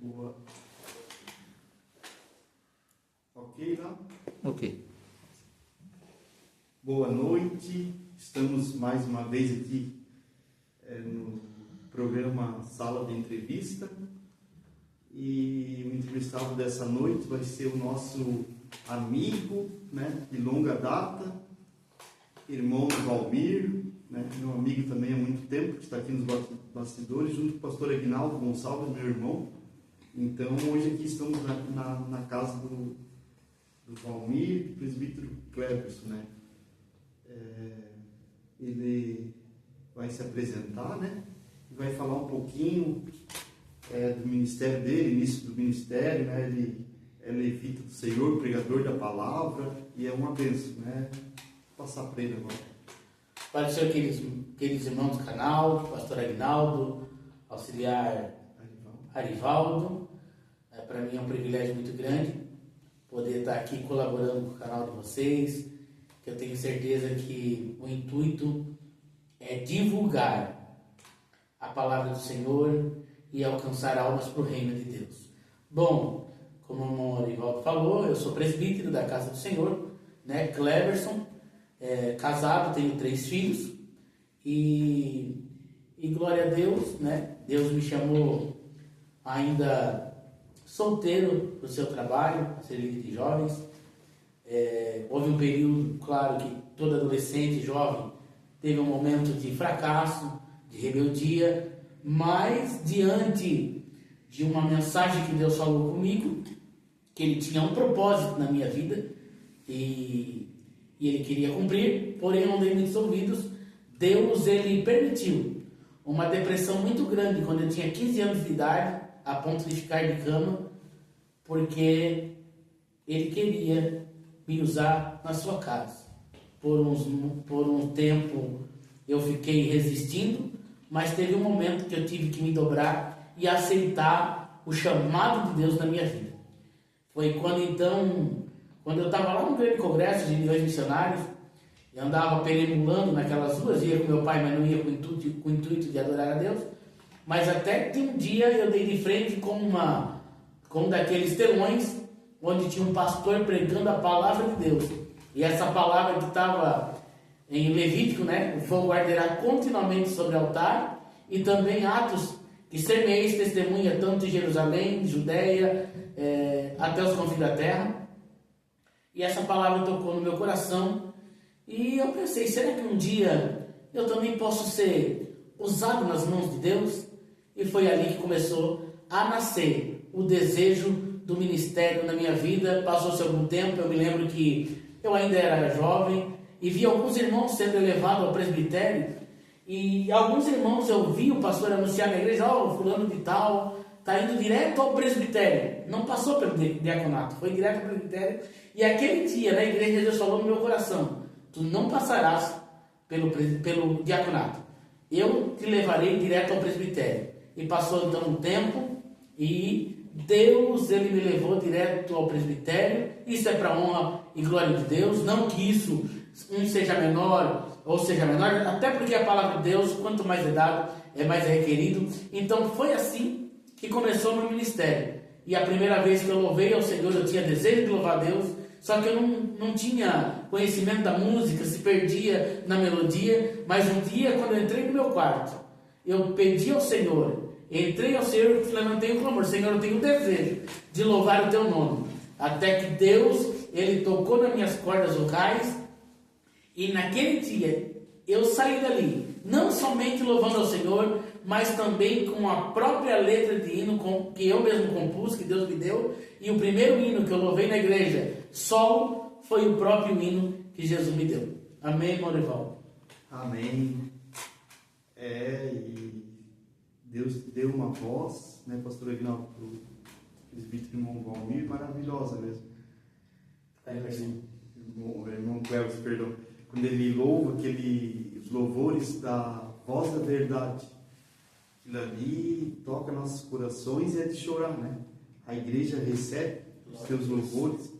Boa. Ok, lá? Ok. Boa noite. Estamos mais uma vez aqui no programa Sala de Entrevista. E o entrevistado dessa noite vai ser o nosso amigo, né, de longa data, irmão Valmir, né, meu amigo também há muito tempo, que está aqui nos bastidores, junto com o pastor Aguinaldo Gonçalves, meu irmão. Então, hoje aqui estamos na casa do Valmir, do presbítero Cleverson, né? Ele vai se apresentar, né? E vai falar um pouquinho do ministério dele, início do ministério, né? Ele é levita do Senhor, pregador da palavra, e é uma bênção, né? Vou passar para ele agora. Pai do Senhor, queridos irmãos do canal, pastor Aguinaldo, auxiliar Arivaldo, para mim é um privilégio muito grande poder estar aqui colaborando com o canal de vocês, que eu tenho certeza que o intuito é divulgar a palavra do Senhor e alcançar almas para o reino de Deus. Bom, como o irmão Arivaldo falou, eu sou presbítero da Casa do Senhor, né, Cleverson, casado, tenho 3 filhos e glória a Deus, né, Deus me chamou ainda solteiro para o seu trabalho, ser líder de jovens. Houve um período, claro, que todo adolescente jovem teve um momento de fracasso, de rebeldia, mas diante de uma mensagem que Deus falou comigo, que Ele tinha um propósito na minha vida e Ele queria cumprir, porém eu não dei muitos ouvidos. Deus, Ele permitiu uma depressão muito grande quando eu tinha 15 anos de idade, a ponto de ficar de cama, porque Ele queria me usar na sua casa. Por um tempo eu fiquei resistindo, mas teve um momento que eu tive que me dobrar e aceitar o chamado de Deus na minha vida. Foi quando eu estava lá no grande congresso de milhões missionários, eu andava perambulando naquelas ruas, ia com meu pai, mas não ia com o intuito de adorar a Deus. Mas até que um dia eu dei de frente com um daqueles telões, onde tinha um pastor pregando a palavra de Deus. E essa palavra que estava em Levítico, né? O fogo arderá continuamente sobre o altar, e também Atos, que semeis testemunha tanto em Jerusalém, Judeia, até os confins da terra. E essa palavra tocou no meu coração, e eu pensei, será que um dia eu também posso ser usado nas mãos de Deus? E foi ali que começou a nascer o desejo do ministério na minha vida. Passou-se algum tempo, eu me lembro que eu ainda era jovem e vi alguns irmãos sendo elevados ao presbitério, e alguns irmãos eu vi o pastor anunciar na igreja, fulano de tal está indo direto ao presbitério, não passou pelo diaconato, foi direto ao presbitério. E aquele dia na igreja Deus falou no meu coração, tu não passarás pelo diaconato, eu te levarei direto ao presbitério. E passou então um tempo e Deus, Ele me levou direto ao presbitério. Isso é para honra e glória de Deus. Não que isso seja menor ou seja menor, até porque a palavra de Deus, quanto mais é dado, é mais requerido. Então foi assim que começou o meu ministério. E a primeira vez que eu louvei ao Senhor, eu tinha desejo de louvar a Deus, só que eu não tinha conhecimento da música, se perdia na melodia. Mas um dia, quando eu entrei no meu quarto, eu pedi ao Senhor, entrei ao Senhor e levantei o clamor, Senhor, eu tenho o desejo de louvar o Teu nome. Até que Deus, Ele tocou nas minhas cordas vocais, e naquele dia eu saí dali, não somente louvando ao Senhor, mas também com a própria letra de hino que eu mesmo compus, que Deus me deu. E o primeiro hino que eu louvei na igreja, solo, foi o próprio hino que Jesus me deu. Amém, Morival? Amém. E Deus deu uma voz, né, pastor Aguinaldo, para o presbítero irmão Valmir, maravilhosa mesmo. O irmão Cleves, perdão. Quando ele louva os louvores da voz da verdade, aquilo ali toca nossos corações e é de chorar, né? A igreja recebe os seus louvores,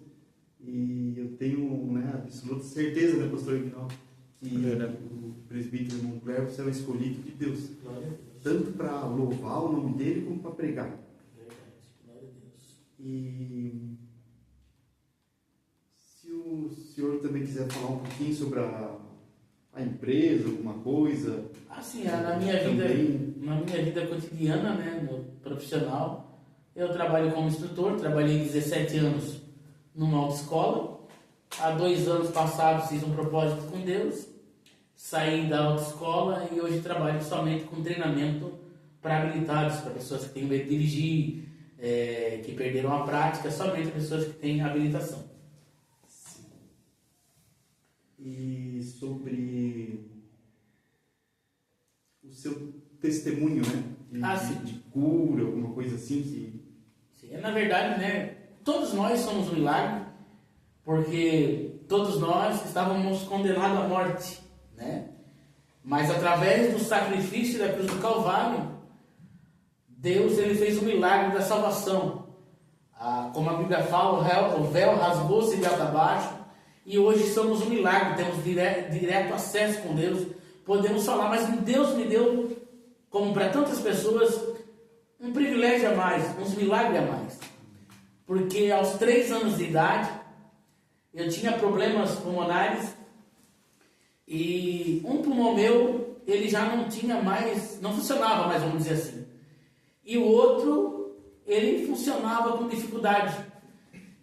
e eu tenho, né, absoluta certeza, né, pastor Aguinaldo, que o presbítero irmão Cleves é o escolhido de Deus, tanto para louvar o nome dele como para pregar. E se o senhor também quiser falar um pouquinho sobre a empresa, alguma coisa. Assim, na minha vida cotidiana, né, no profissional, eu trabalho como instrutor, trabalhei 17 anos numa autoescola. Há 2 anos passados fiz um propósito com Deus, saí da autoescola e hoje trabalho somente com treinamento para habilitados, para pessoas que têm medo de dirigir, que perderam a prática, somente pessoas que têm habilitação. Sim. E sobre o seu testemunho, né? De cura, alguma coisa assim Sim, na verdade, né? Todos nós somos um milagre, porque todos nós estávamos condenados à morte, né? Mas através do sacrifício da cruz do Calvário, Deus ele fez o milagre da salvação. Como a Bíblia fala, o véu rasgou-se de alto a baixo, e hoje somos um milagre, temos direto acesso com Deus, podemos falar, mas Deus me deu, como para tantas pessoas, um privilégio a mais, uns milagres a mais. Porque aos 3 anos de idade, eu tinha problemas pulmonares, e um pulmão meu, ele já não funcionava mais, vamos dizer assim. E o outro, ele funcionava com dificuldade.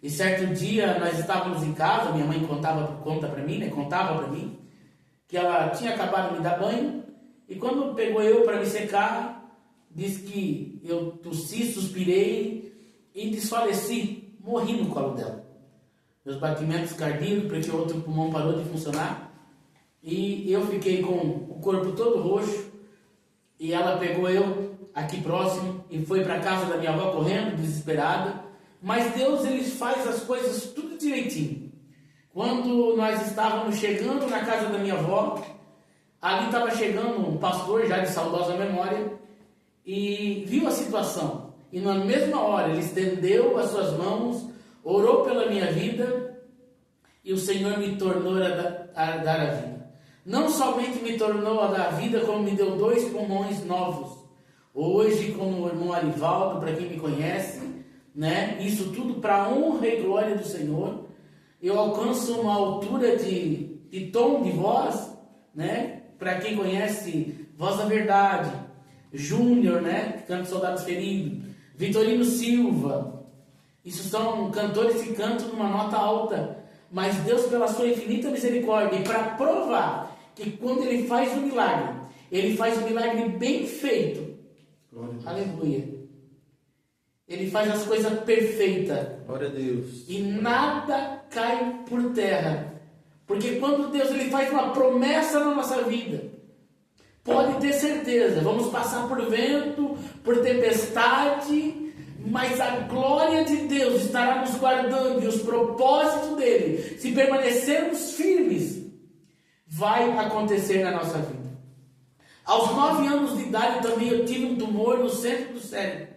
E certo dia, nós estávamos em casa, minha mãe contava para mim, que ela tinha acabado de me dar banho, e quando pegou eu para me secar, disse que eu tossi, suspirei e desfaleci, morri no colo dela. Meus batimentos cardíacos, porque o outro pulmão parou de funcionar, e eu fiquei com o corpo todo roxo, e ela pegou eu aqui próximo e foi para casa da minha avó correndo, desesperada. Mas Deus ele faz as coisas tudo direitinho. Quando nós estávamos chegando na casa da minha avó, ali estava chegando um pastor já de saudosa memória e viu a situação. E na mesma hora ele estendeu as suas mãos, orou pela minha vida e o Senhor me tornou a dar a vida. Não somente me tornou a dar a vida, como me deu 2 pulmões novos. Hoje, como o irmão Arivaldo, para quem me conhece, né, isso tudo para a honra e glória do Senhor. Eu alcanço uma altura de tom de voz, né, para quem conhece Voz da Verdade, Júnior, né, que canta Soldados Feridos, Vitorino Silva. Isso são cantores que cantam numa nota alta, mas Deus, pela sua infinita misericórdia, e para provar que quando Ele faz o milagre, Ele faz o milagre bem feito. Aleluia. Ele faz as coisas perfeitas. Glória a Deus. E nada cai por terra. Porque quando Deus ele faz uma promessa na nossa vida, pode ter certeza, vamos passar por vento, por tempestade, mas a glória de Deus estará nos guardando e os propósitos dele, se permanecermos firmes, vai acontecer na nossa vida. Aos 9 anos de idade também eu tive um tumor no centro do cérebro.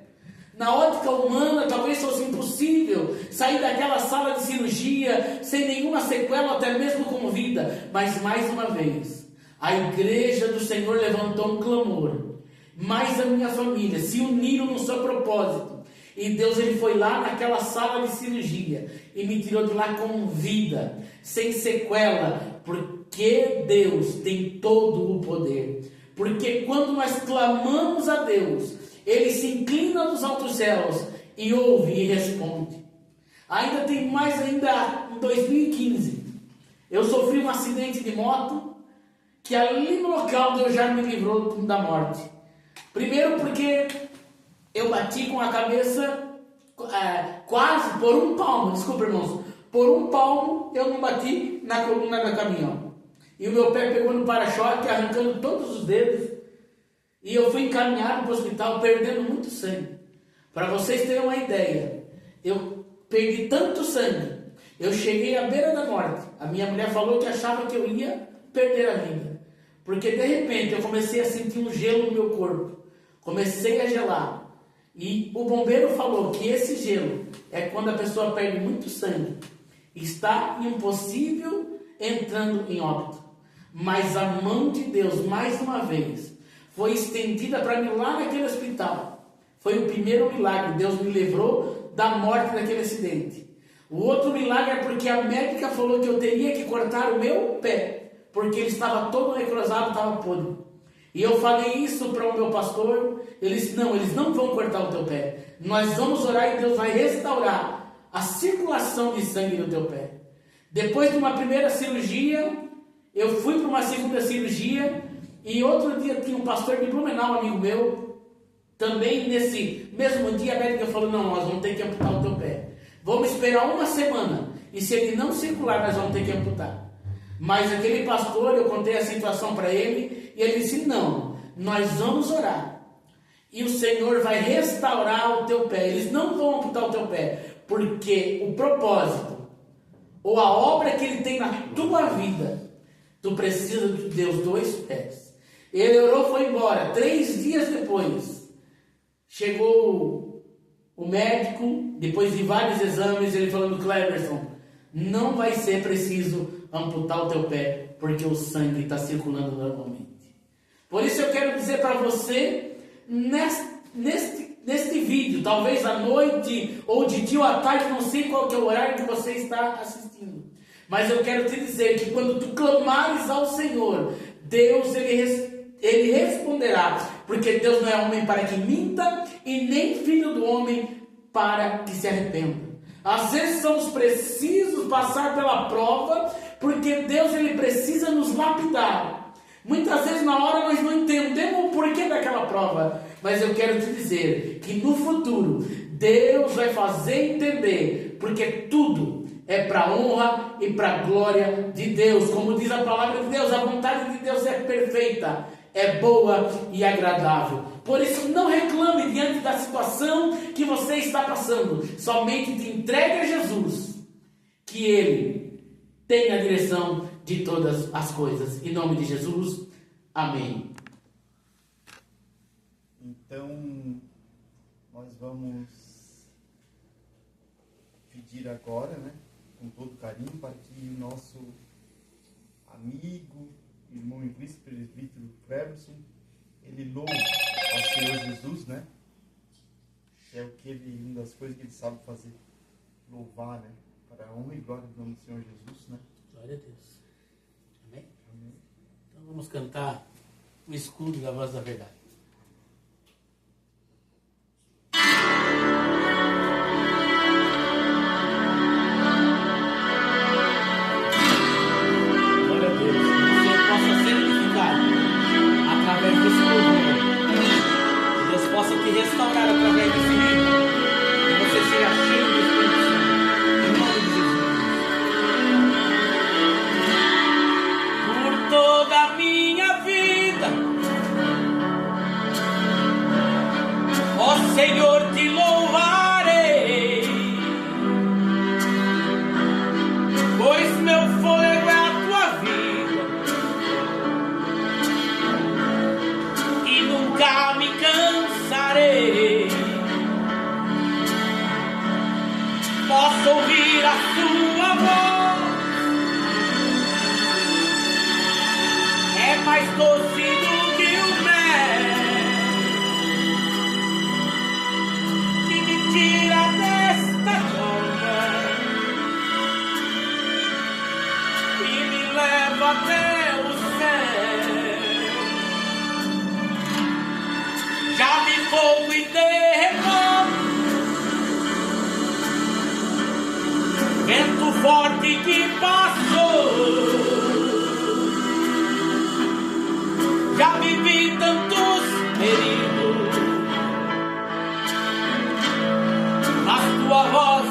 Na ótica humana talvez fosse impossível sair daquela sala de cirurgia sem nenhuma sequela, até mesmo com vida. Mas mais uma vez, a igreja do Senhor levantou um clamor. Mais a minha família se uniram no seu propósito. E Deus ele foi lá naquela sala de cirurgia e me tirou de lá com vida, sem sequela, porque Deus tem todo o poder. Porque quando nós clamamos a Deus, Ele se inclina dos altos céus e ouve e responde. Ainda tem mais ainda em 2015. Eu sofri um acidente de moto que ali no local Deus já me livrou da morte. Primeiro porque eu bati com a cabeça quase por um palmo. Desculpa, irmãos. Por um palmo eu não bati na coluna do caminhão. E o meu pé pegou no para-choque, arrancando todos os dedos. E eu fui encaminhado para o hospital, perdendo muito sangue. Para vocês terem uma ideia, eu perdi tanto sangue. Eu cheguei à beira da morte. A minha mulher falou que achava que eu ia perder a vida. Porque de repente eu comecei a sentir um gelo no meu corpo. Comecei a gelar. E o bombeiro falou que esse gelo é quando a pessoa perde muito sangue. Está impossível entrando em óbito. Mas a mão de Deus, mais uma vez, foi estendida para mim lá naquele hospital. Foi o primeiro milagre. Deus me livrou da morte daquele acidente. O outro milagre é porque a médica falou que eu teria que cortar o meu pé, porque ele estava todo necrosado, estava podre. E eu falei isso para o meu pastor, ele disse, não, eles não vão cortar o teu pé. Nós vamos orar e Deus vai restaurar a circulação de sangue no teu pé. Depois de uma primeira cirurgia, eu fui para uma segunda cirurgia, e outro dia tinha um pastor de Blumenau, amigo meu, também nesse mesmo dia a médica falou, não, nós vamos ter que amputar o teu pé. Vamos esperar uma semana, e se ele não circular, nós vamos ter que amputar. Mas aquele pastor, eu contei a situação para ele, e ele disse, não, nós vamos orar, e o Senhor vai restaurar o teu pé. Eles não vão amputar o teu pé, porque o propósito, ou a obra que Ele tem na tua vida, tu precisa de Deus 2 pés. Ele orou, foi embora. 3 dias depois, chegou o médico, depois de vários exames, ele falando, Cleverson, não vai ser preciso amputar o teu pé, porque o sangue está circulando normalmente. Por isso eu quero dizer para você, neste vídeo, talvez à noite, ou de dia ou à tarde, não sei qual que é o horário que você está assistindo, mas eu quero te dizer que quando tu clamares ao Senhor, Deus, Ele responderá, porque Deus não é homem para que minta, e nem filho do homem para que se arrependa. Às vezes somos precisos passar pela prova, porque Deus, Ele precisa nos lapidar. Muitas vezes na hora nós não entendemos o porquê daquela prova, mas eu quero te dizer que no futuro Deus vai fazer entender, porque tudo é para a honra e para a glória de Deus. Como diz a palavra de Deus, a vontade de Deus é perfeita, é boa e agradável. Por isso não reclame diante da situação que você está passando, somente te entregue a Jesus, que Ele tem a direção de todas as coisas. Em nome de Jesus, amém. Então, nós vamos pedir agora, né, com todo carinho, para que o nosso amigo, irmão em Cristo, presbítero Cleverson, ele louve ao Senhor Jesus, né? É o que ele, uma das coisas que ele sabe fazer, louvar, né? Para a honra e glória do nome do Senhor Jesus, né? Glória a Deus. Amém? Amém. Então vamos cantar o escudo da voz da verdade. Glória a Deus. Que você possa ser edificado através desse louvor. Que Deus possa te restaurar através desse livro. Que você seja cheio do Espírito Santo. Em nome de Jesus. Por toda a minha vida, ó Senhor, te louvarei, pois meu fôlego é a tua vida e nunca me cansarei. Posso ouvir a tua voz, é mais doce do que o mel, que me tira desta cova e me leva até o céu. Já vi fogo e terremoto, vento forte que passou. Já vivi tantos perigos, mas tua voz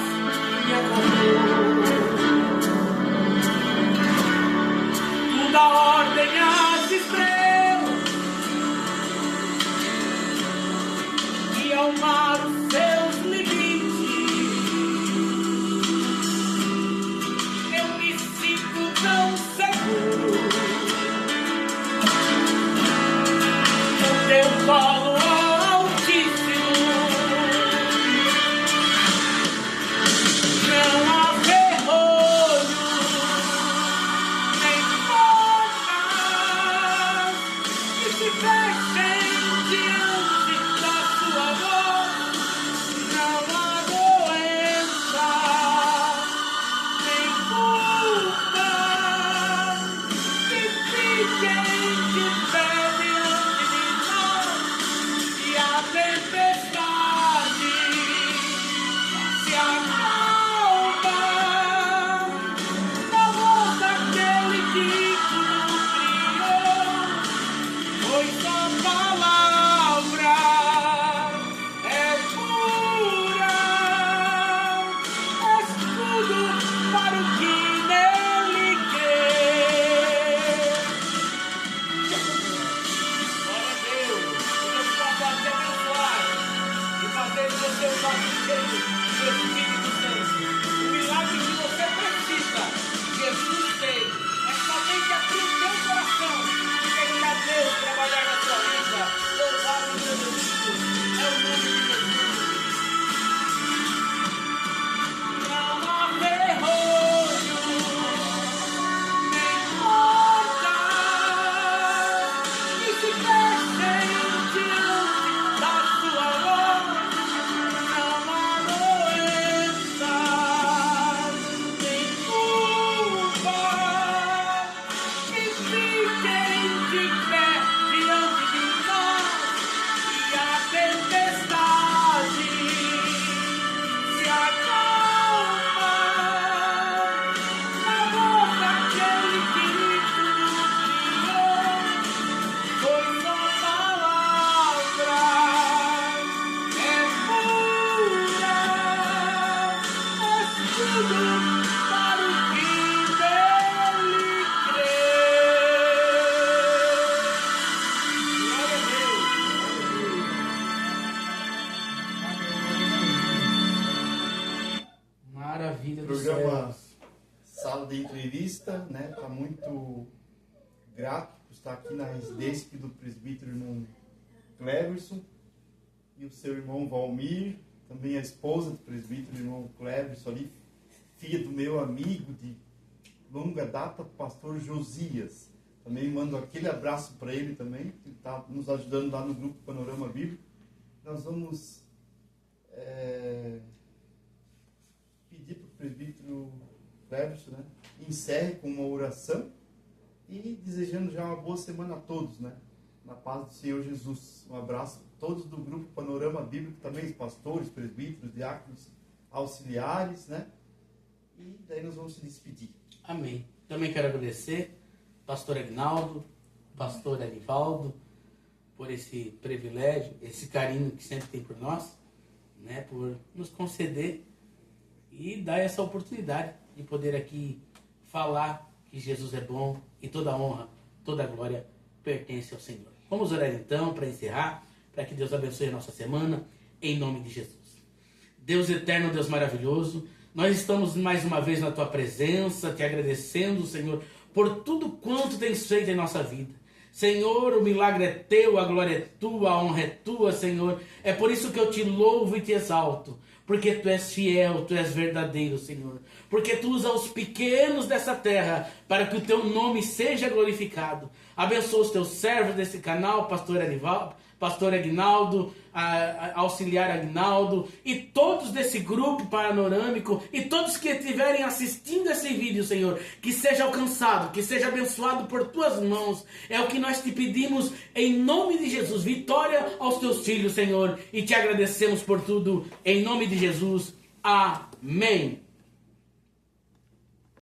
me acalmou. Tu dá ordem às estrelas e ao mar os seus limites. Eu me Programa Sala de Entrevista, né? Tá muito grato por estar aqui na residência aqui do presbítero irmão Cleverson e o seu irmão Valmir, também a esposa do presbítero irmão Cleverson ali, filha do meu amigo de longa data, pastor Josias. Também mando aquele abraço para ele também, que está nos ajudando lá no grupo Panorama Bíblico. Nós vamos pedir para o presbítero Cleverson, né, encerre com uma oração e desejando já uma boa semana a todos, né, na paz do Senhor Jesus. Um abraço a todos do grupo Panorama Bíblico, também os pastores, presbíteros, diáconos, auxiliares, né, e daí nós vamos se despedir. Amém. Também quero agradecer pastor Aguinaldo, pastor Arivaldo, por esse privilégio, esse carinho que sempre tem por nós, né, por nos conceder e dar essa oportunidade de poder aqui falar que Jesus é bom e toda a honra, toda a glória pertence ao Senhor. Vamos orar então para encerrar, para que Deus abençoe a nossa semana, em nome de Jesus. Deus eterno, Deus maravilhoso, nós estamos mais uma vez na Tua presença, te agradecendo, Senhor, por tudo quanto tens feito em nossa vida. Senhor, o milagre é Teu, a glória é Tua, a honra é Tua, Senhor. É por isso que eu te louvo e te exalto, porque Tu és fiel, Tu és verdadeiro, Senhor. Porque Tu usa os pequenos dessa terra para que o Teu nome seja glorificado. Abençoa os Teus servos desse canal, pastor Arivaldo, pastor Aguinaldo, auxiliar Aguinaldo e todos desse grupo panorâmico e todos que estiverem assistindo esse vídeo, Senhor, que seja alcançado, que seja abençoado por Tuas mãos. É o que nós te pedimos em nome de Jesus. Vitória aos Teus filhos, Senhor, e te agradecemos por tudo em nome de Jesus. Amém.